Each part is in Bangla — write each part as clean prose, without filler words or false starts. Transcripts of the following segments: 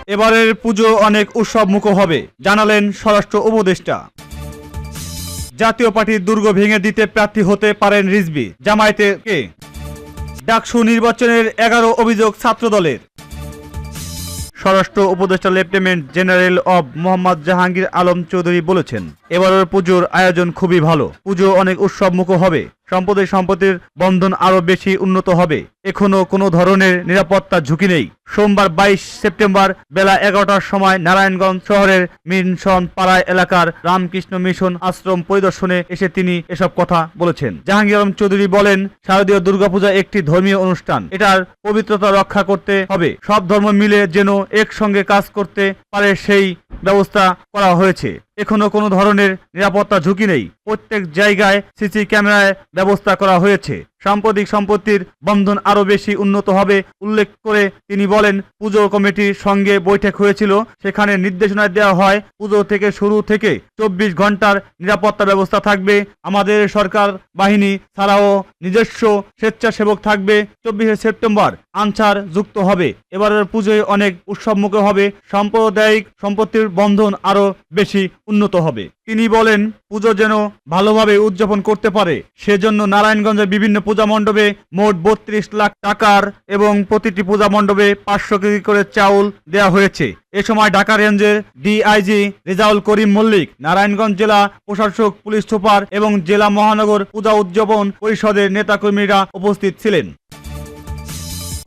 এবারের পুজো অনেক উৎসবমুখর হবে জানালেন স্বরাষ্ট্র উপদেষ্টা। জাতীয় পার্টির দুর্গ ভেঙে দিতে প্রার্থী হতে পারেন রিজভী, জামায়াতের কে? ডাকসু নির্বাচনের 11 অভিযোগ ছাত্রদলের। স্বরাষ্ট্র উপদেষ্টা lieutenant general of Mohammad Jahangir Alam Chowdhury বলেছেন, এবারের পুজোর আয়োজন খুবই ভালো। পুজো অনেক উৎসবমুখর হবে। সম্পত্তির বন্ধন আরো বেশি উন্নত হবে। এখনো কোনো ধরনের নিরাপত্তা ঝুঁকি নেই। সোমবার 22 সেপ্টেম্বর বেলা 11টার সময় নারায়ণগঞ্জ শহরের মিনসন পাড়ায় এলাকার রামকৃষ্ণ মিশন আশ্রম পরিদর্শনে এসে তিনি এসব কথা বলেছেন। জাহাঙ্গীর আলম চৌধুরী বলেন, শারদীয় দুর্গাপূজা একটি ধর্মীয় অনুষ্ঠান। এটার পবিত্রতা রক্ষা করতে হবে। সব ধর্ম মিলে যেন একসঙ্গে কাজ করতে পারে সেই ব্যবস্থা করা হয়েছে। এখনো কোনো ধরনের নিরাপত্তা ঝুঁকি নেই। প্রত্যেক জায়গায় সিসি ক্যামেরায় ব্যবস্থা করা হয়েছে। সাম্প্রতিক সম্পত্তির বন্ধন আরো বেশি উন্নত হবে উল্লেখ করে তিনি বলেন, পুজো কমিটির সঙ্গে বৈঠক হয়েছিল। সেখানে নির্দেশনা দেওয়া হয় পুজো থেকে শুরু থেকে 24 ঘন্টার নিরাপত্তা ব্যবস্থা থাকবে। আমাদের সরকার বাহিনী ছাড়াও নিজস্ব স্বেচ্ছাসেবক থাকবে। 24 সেপ্টেম্বর আনসার যুক্ত হবে। এবারের পুজোয় অনেক উৎসবমুখর হবে। সাম্প্রদায়িক সম্পত্তির বন্ধন আরো বেশি উন্নত হবে। তিনি বলেন, পুজো যেন ভালোভাবে উদযাপন করতে পারে সেজন্য নারায়ণগঞ্জের বিভিন্ন পূজা মণ্ডপে মোট 32 লাখ টাকার এবং প্রতিটি পূজা মণ্ডপে 500 কেজি করে চাউল দেওয়া হয়েছে। এ সময় ঢাকা রেঞ্জের ডিআইজি রেজাউল করিম মল্লিক, নারায়ণগঞ্জ জেলা প্রশাসক, পুলিশ সুপার এবং জেলা মহানগর পূজা উদযাপন পরিষদের নেতাকর্মীরা উপস্থিত ছিলেন।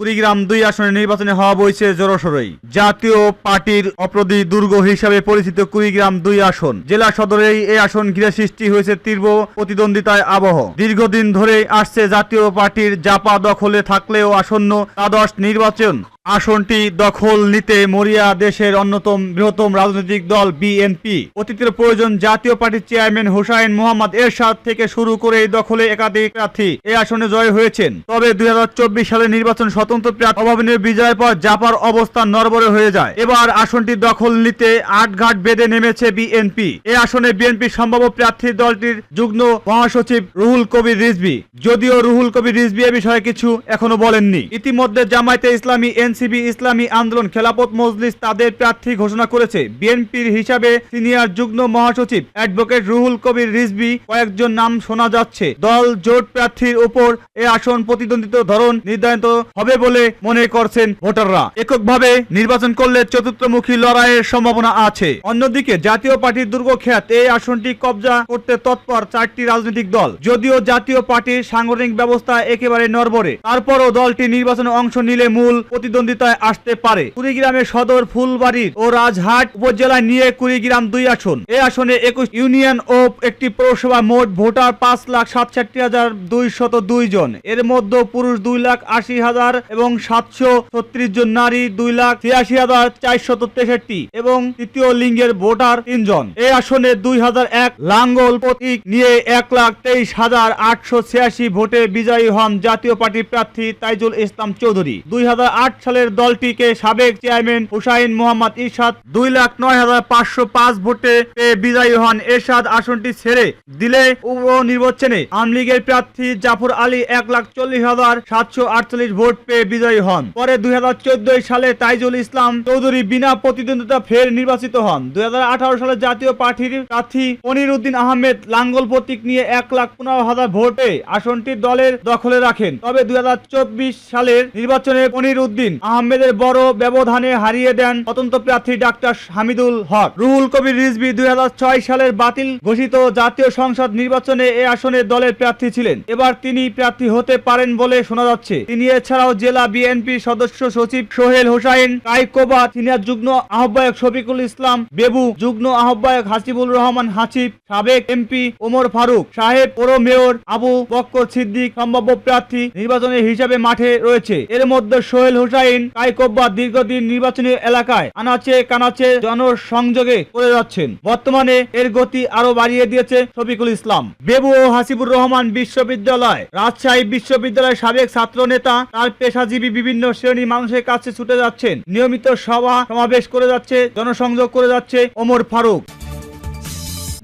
কুড়িগ্রাম 2 আসনের নির্বাচনে হওয়া বইছে জোরসোরই। জাতীয় পার্টির অপ্রদি দুর্গ হিসাবে পরিচিত কুড়িগ্রাম 2 আসন জেলা সদরেই এই আসন ঘিরে সৃষ্টি হয়েছে তীব্র প্রতিদ্বন্দ্বিতায় আবহ। দীর্ঘদিন ধরে আসছে জাতীয় পার্টির জাপা দখলে থাকলেও আসন্ন দ্বাদশ নির্বাচন আসনটি দখল নিতে মরিয়া দেশের অন্যতম বৃহত্তম রাজনৈতিক দল বিএনপি। অতীতের প্রয়োজন জাতীয় পার্টির চেয়ারম্যান হুসাইন মোহাম্মদ এরশাদ থেকে শুরু করে এই দখলে একাধিক প্রার্থী এই আসনে জয় হয়েছেন। তবে 2024 সালের নির্বাচন স্বতন্ত্র প্রার্থী অভাবনীয় বিজয়ের পর জাপার অবস্থান নড়বড়ে হয়ে যায়। এবার আসনটি দখল নিতে আটঘাট বেঁধে নেমেছে বিএনপি। এই আসনে বিএনপির সম্ভাব্য প্রার্থী দলটির যুগ্ম মহাসচিব রুহুল কবির রিজভী। যদিও রুহুল কবির রিজভী এ বিষয়ে কিছু এখনো বলেননি। ইতিমধ্যে জামায়াতে ইসলামী, এনসিপি, ইসলামী আন্দোলন, খেলাফত মজলিস তাদের প্রার্থী ঘোষণা করেছে। বিএনপির হিসাবে সিনিয়র যুগ্ম মহাসচিব অ্যাডভোকেট রুহুল কবির রিজভী কয়েকজন নাম শোনা যাচ্ছে। দল জোট প্রার্থীর উপর এ আসন প্রতিদ্বন্দ্বিতার ধরন নির্ধারিত হবে বলে মনে করছেন ভোটাররা। এককভাবে নির্বাচন করলে চতুর্থমুখী লড়াইয়ের সম্ভাবনা আছে। অন্যদিকে জাতীয় পার্টির দুর্গখ্যাত এই আসনটি কবজা করতে তৎপর 4টি রাজনৈতিক দল। যদিও জাতীয় পার্টির সাংগঠনিক ব্যবস্থা একেবারে নড়বড়ে, তারপরও দলটি নির্বাচনে অংশ নিলে মূল প্রতিদ্বন্দ্বিতায় আসতে পারে। কুড়িগ্রামের সদর, ফুলবাড়ির ও রাজহাট উপজেলায় নিয়ে কুড়িগ্রাম 2 আসন। এই আসনে 21 ইউনিয়ন ও একটি পৌরসভা, মোট ভোটার 5,67,202 জন। এর মধ্যে পুরুষ 2,80,000 এবং 736 জন, নারী 2,86,463 এবং তৃতীয় লিঙ্গের ভোটার 3 জন। এই আসনে 2001 লাঙ্গল প্রতীক নিয়ে 1,23,886 ভোটে বিজয়ী হন জাতীয় পার্টির প্রার্থী তাইজুল ইসলাম চৌধুরী। 2008 সালের দলটিকে সাবেক চেয়ারম্যান হুসাইন মোহাম্মদ এরশাদ 2,09,505 ভোটে পেয়ে বিজয়ী হন। এরশাদ আসনটি ছেড়ে দিলে উপনির্বাচনে আওয়ামী লীগের প্রার্থী জাফর আলী 1,40,748 ভোট পেয়ে বিজয়ী হন। পরে 2014 সালে তাইজুল ইসলাম চৌধুরী বিনা প্রতিদ্বন্দ্বিতা ফের নির্বাচিত হন। 2018 সালে জাতীয় পার্টির প্রার্থী মনিরুদ্দিন আহমেদ লাঙ্গল প্রতীক নিয়ে 1,15,000 ভোটে আসনটি দলের দখলে রাখেন। তবে 2024 সালের নির্বাচনে মনিরুদ্দিন আহমেদের বড় ব্যবধানে হারিয়ে দেন স্বতন্ত্র প্রার্থী ডাক্তার হামিদুল হক। রুহুল কবির রিজভী 2006 সালের বাতিল ঘোষিত জাতীয় সংসদ নির্বাচনে এ আসনে দলের প্রার্থী ছিলেন। এবার তিনি প্রার্থী হতে পারেন বলে শোনা যাচ্ছে। তিনি এছাড়াও জেলা বিএনপি সদস্য সচিব সোহেল হোসাইন কাইকোবা, সিনিয়র যুগ্ম আহ্বায়ক শফিকুল ইসলাম বেবু, যুগ্ম আহ্বায়ক হাসিবুল রহমান হাসিব, সাবেক এমপি ওমর ফারুক সাহেব, পৌর মেয়র আবু বক্কর সিদ্দিক সম্ভাব্য প্রার্থী নির্বাচনের হিসাবে মাঠে রয়েছে। এর মধ্যে সোহেল হোসাইন কাইকোবা দীর্ঘদিন নির্বাচনী এলাকায় আনাচে কানাচে জনসংযোগে করে যাচ্ছেন। বর্তমানে এর গতি আরো বাড়িয়ে দিয়েছে শফিকুল ইসলাম বেবু ও হাসিবুর রহমান বিশ্ববিদ্যালয়, রাজশাহী বিশ্ববিদ্যালয়ের সাবেক ছাত্র নেতা। তার পেশাজীবী বিভিন্ন শ্রেণী মানুষের কাছে ছুটে যাচ্ছেন, নিয়মিত সভা সমাবেশ করে যাচ্ছে, জনসংযোগ করে যাচ্ছে ওমর ফারুক।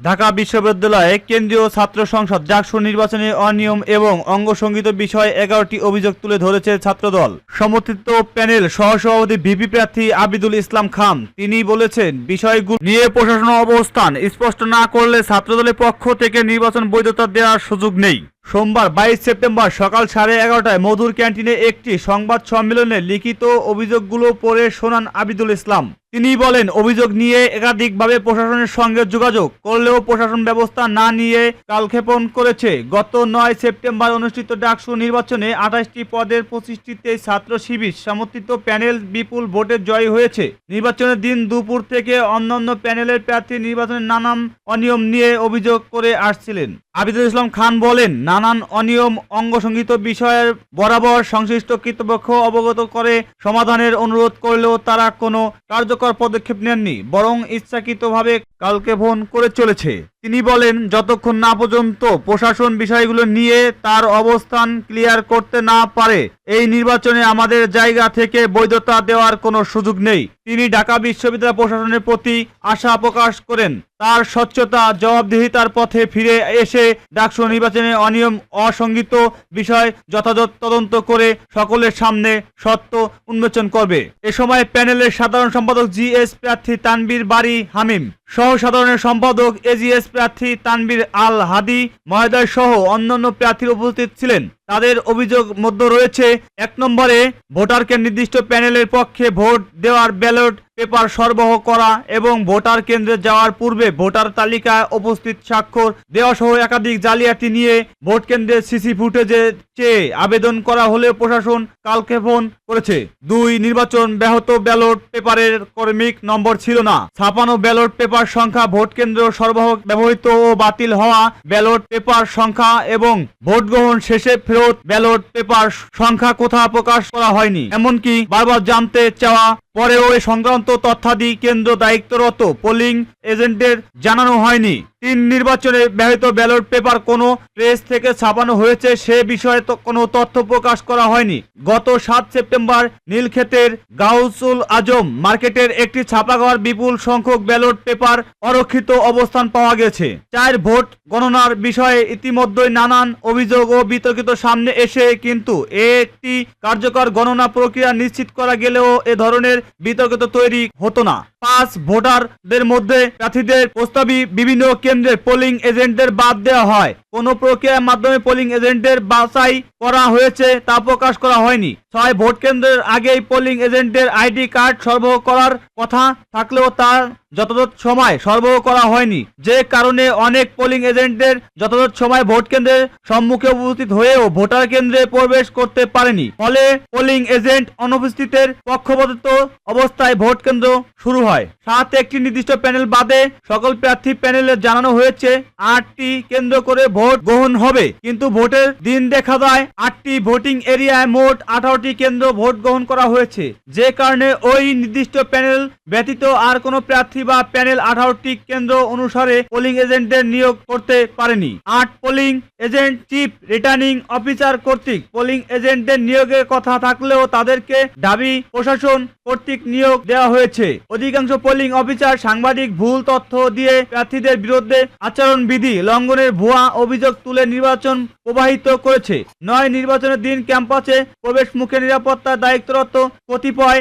ঢাকা বিশ্ববিদ্যালয়ে কেন্দ্রীয় ছাত্র সংসদ ডাকসু নির্বাচনে অনিয়ম এবং অঙ্গসংগীত বিষয়ে 11টি অভিযোগ তুলে ধরেছে ছাত্রদল সমর্থিত প্যানেল সহসভাপতি ভিপি প্রার্থী আবিদুল ইসলাম খান। তিনি বলেছেন, বিষয়গুলো নিয়ে প্রশাসন অবস্থান স্পষ্ট না করলে ছাত্রদলের পক্ষ থেকে নির্বাচন বৈধতা দেওয়ার সুযোগ নেই। সোমবার 22 সেপ্টেম্বর সকাল 11:30টায় মধুর ক্যান্টিনে একটি সংবাদ সম্মেলনে লিখিত অভিযোগগুলো পড়ে শোনান আবিদুল ইসলাম। তিনি বলেন, অভিযোগ নিয়ে একাধিকভাবে প্রশাসনের সঙ্গে যোগাযোগ করলেও প্রশাসন ব্যবস্থা না নিয়ে কালক্ষেপণ করেছে। গত 9 সেপ্টেম্বর অনুষ্ঠিত ডাকসু নির্বাচনে 28টি পদের 25টিতে ছাত্র শিবির সমর্থিত প্যানেল বিপুল ভোটে জয়ী হয়েছে। নির্বাচনের দিন দুপুর থেকে অন্যান্য প্যানেলের প্রার্থী নির্বাচনের নানান অনিয়ম নিয়ে অভিযোগ করে আসছিলেন। আবিদুল ইসলাম খান বলেন, নানান অনিয়ম অঙ্গসংগীত বিষয়ের বরাবর সংশ্লিষ্ট কর্তৃপক্ষ অবগত করে সমাধানের অনুরোধ করলেও তারা কোনো কার্যকর পদক্ষেপ নেননি, বরং ইচ্ছাকৃতভাবে কালক্ষেপণ করে চলেছে। তিনি বলেন, যতক্ষণ না পর্যন্ত প্রশাসন বিষয়গুলো নিয়ে তার অবস্থান ক্লিয়ার করতে না পারে এই নির্বাচনে আমাদের জায়গা থেকে বৈধতা দেওয়ার কোনো সুযোগ নেই। তিনি ঢাকা বিশ্ববিদ্যালয় প্রশাসনের প্রতি আশা প্রকাশ করেন তার স্বচ্ছতা জবাবদিহিতার পথে ফিরে এসে ডাকসু নির্বাচনে অনিয়ম অসংগীত বিষয় যথাযথ তদন্ত করে সকলের সামনে সত্য উন্মোচন করবে। এ সময় প্যানেলের সাধারণ সম্পাদক জিএস প্রার্থী তানবীর বারী হামিম, সহ সাধারণ সম্পাদক এজিএস প্রার্থী তানবীর আল হাদি মহোদয় সহ অন্যান্য প্রার্থীর উপস্থিত ছিলেন। তাদের অভিযোগ মধ্যে রয়েছে, 1 নম্বরে ভোটারকে নির্দিষ্ট প্যানেলের পক্ষে ভোট দেওয়ার ব্যালট পেপার সরবরাহ করা এবং ভোটার কেন্দ্রে যাওয়ার পূর্বে ভোটার তালিকায় উপস্থিত স্বাক্ষর দেওয়া সহ একাধিক জালিয়াতি নিয়ে ভোট কেন্দ্রের সিসি ফুটেজে চেয়ে আবেদন করা হলেও প্রশাসন কালক্ষেপণ করেছে। 2 নির্বাচন ব্যাহত ব্যালট পেপারের কর্মিক নম্বর ছিল না। ছাপানো ব্যালট পেপার সংখ্যা, ভোট কেন্দ্র সরবরাহ ব্যবহৃত ও বাতিল হওয়া ব্যালট পেপার সংখ্যা এবং ভোট গ্রহণ শেষে ফেরত ব্যালট পেপার সংখ্যা কোথাও প্রকাশ করা হয়নি। এমনকি বারবার জানতে চাওয়া পরেও এ সংক্রান্ত তথ্যাদি কেন্দ্র দায়িত্বরত পোলিং এজেন্টদের জানানো হয়নি। 3 নির্বাচনে ব্যবহৃত ব্যালট পেপার কোনো প্রেস থেকে ছাপানো হয়েছে সে বিষয়ে কোনো তথ্য প্রকাশ করা হয়নি। গত 7 সেপ্টেম্বর নীলক্ষেতের গাউসুল আজম মার্কেটের একটি ছাপাঘর বিপুল সংখ্যক ব্যালট পেপার অরক্ষিত অবস্থান পাওয়া গেছে। 4 ভোট গণনার বিষয়ে ইতিমধ্যে নানান অভিযোগ ও বিতর্কিত সামনে এসে কিন্তু একটি কার্যকর গণনা প্রক্রিয়া নিশ্চিত করা গেলেও এ ধরনের বিতর্ক তৈরি হতো না। 5 ভোটারদের মধ্যে প্রার্থীদের প্রস্তাবী বিভিন্ন কেন্দ্রের পোলিং এজেন্টদের বাদ দেওয়া হয়। কোন প্রক্রিয়ার মাধ্যমে পোলিং এজেন্টদের বাছাই করা হয়েছে তা প্রকাশ করা হয়নি। 6 ভোট কেন্দ্রের আগেই পোলিং এজেন্টের আইডি কার্ড সরবরাহ করার কথা থাকলেও তার যথাযথ সময় সরবরাহ করা হয়নি, যে কারণে অনেক পোলিং এজেন্টদের যথাযথ সময় ভোট কেন্দ্রের সম্মুখে উপস্থিত হয়েও ভোটার কেন্দ্রে প্রবেশ করতে পারেনি। ফলে পোলিং এজেন্ট অনুপস্থিতের পক্ষপাতিত্ব অবস্থায় ভোট কেন্দ্র শুরু হয়। 7 একটি নির্দিষ্ট প্যানেল বাদে সকল প্রার্থী প্যানেলে জানানো হয়েছে 8টি কেন্দ্র করে ভোট গ্রহণ হবে, কিন্তু ভোটের দিন দেখা যায় 8টি ভোটিং এরিয়ায় মোট 18টি কেন্দ্র ভোট গ্রহণ করা হয়েছে, যে কারণে ওই নির্দিষ্ট প্যানেল ব্যতীত আর কোনো প্রার্থী বা প্যানেল 18টি কেন্দ্র অনুসারে পোলিং এজেন্টদের নিয়োগ করতে পারেনি। 8 polling agent chief returning officer কর্তৃক পোলিং এজেন্টদের নিয়োগের কথা থাকলেও তাদেরকে ঢাবি প্রশাসন কর্তৃক নিয়োগ দেওয়া হয়েছে। অধিকাংশ পোলিং অফিসার সাংবাদিক ভুল তথ্য দিয়ে প্রার্থীদের বিরুদ্ধে আচরণবিধি লঙ্ঘনের ভুয়া অভিযোগ তুলে নির্বাচন প্রবাহিত করেছে। 9 নির্বাচনের দিন ক্যাম্পাসে প্রবেশ মুখে নিরাপত্তার দায়িত্বরত কতিপয়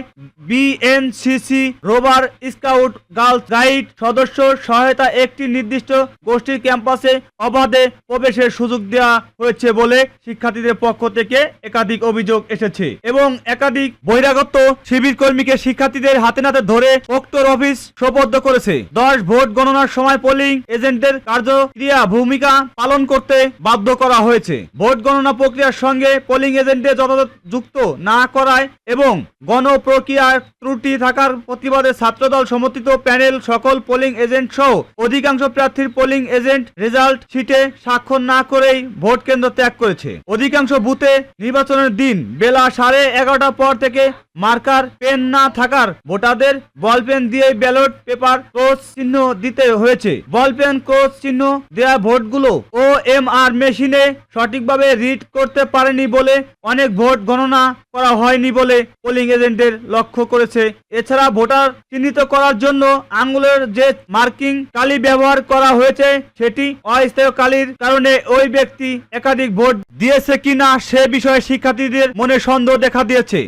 BNCC rover scout girls guide সদস্য সহায়তা একটি নির্দিষ্ট গোষ্ঠীর ক্যাম্পাসে অবাধে প্রবেশের সুযোগ দেওয়া হয়েছে বলে শিক্ষার্থীদের পক্ষ থেকে একাধিক অভিযোগ এসেছে এবং একাধিক বহিরাগত শিবির কর্মীকে শিক্ষার্থীদের হাতে নাতে ধরে প্রক্টর অফিস সোপর্দ করেছে। 10 ভোট গণনার সময় পোলিং এজেন্টদের কার্যক্রিয়া ভূমিকা পালন করতে বাধ্য করা হয়েছে। ভোট গণনা প্রক্রিয়ার সঙ্গে পোলিং এজেন্টদের যথাযথ যুক্ত না করায় এবং গণপ্রক্রিয়ার ত্রুটি থাকার প্রতিবাদে ছাত্রদল সমর্থিত প্যানেল সকল পোলিং এজেন্ট সহ অধিকাংশ প্রার্থীর পোলিং এজেন্ট রেজাল্ট শিটে স্বাক্ষর না করেই ভোট কেন্দ্র ত্যাগ করেছে। অধিকাংশ বুথে নির্বাচনের দিন বেলা 11:30টার পর থেকে মার্কার পেন না থাকার ভোটারদের বল পেন দিয়ে ব্যালট পেপার ক্রস চিহ্ন দিতে হয়েছে। বল পেন ক্রস চিহ্ন দেওয়া ভোটগুলো OMR মেশিনে সঠিকভাবে রিড করতে পারেনি বলে অনেক ভোট গণনা করা হয়নি বলে পোলিং এজেন্টের লক্ষ্য করেছে। এছাড়া ভোটার চিহ্নিত করার জন্য আঙ্গুলের যে মার্কিং কালি ব্যবহার করা হয়েছে সেটি অস্থায়ী কালির কারণে ওই ব্যক্তি একাধিক ভোট দিয়েছে কিনা সে বিষয়ে শিক্ষার্থীদের মনে সন্দেহ দেখা দিয়েছে।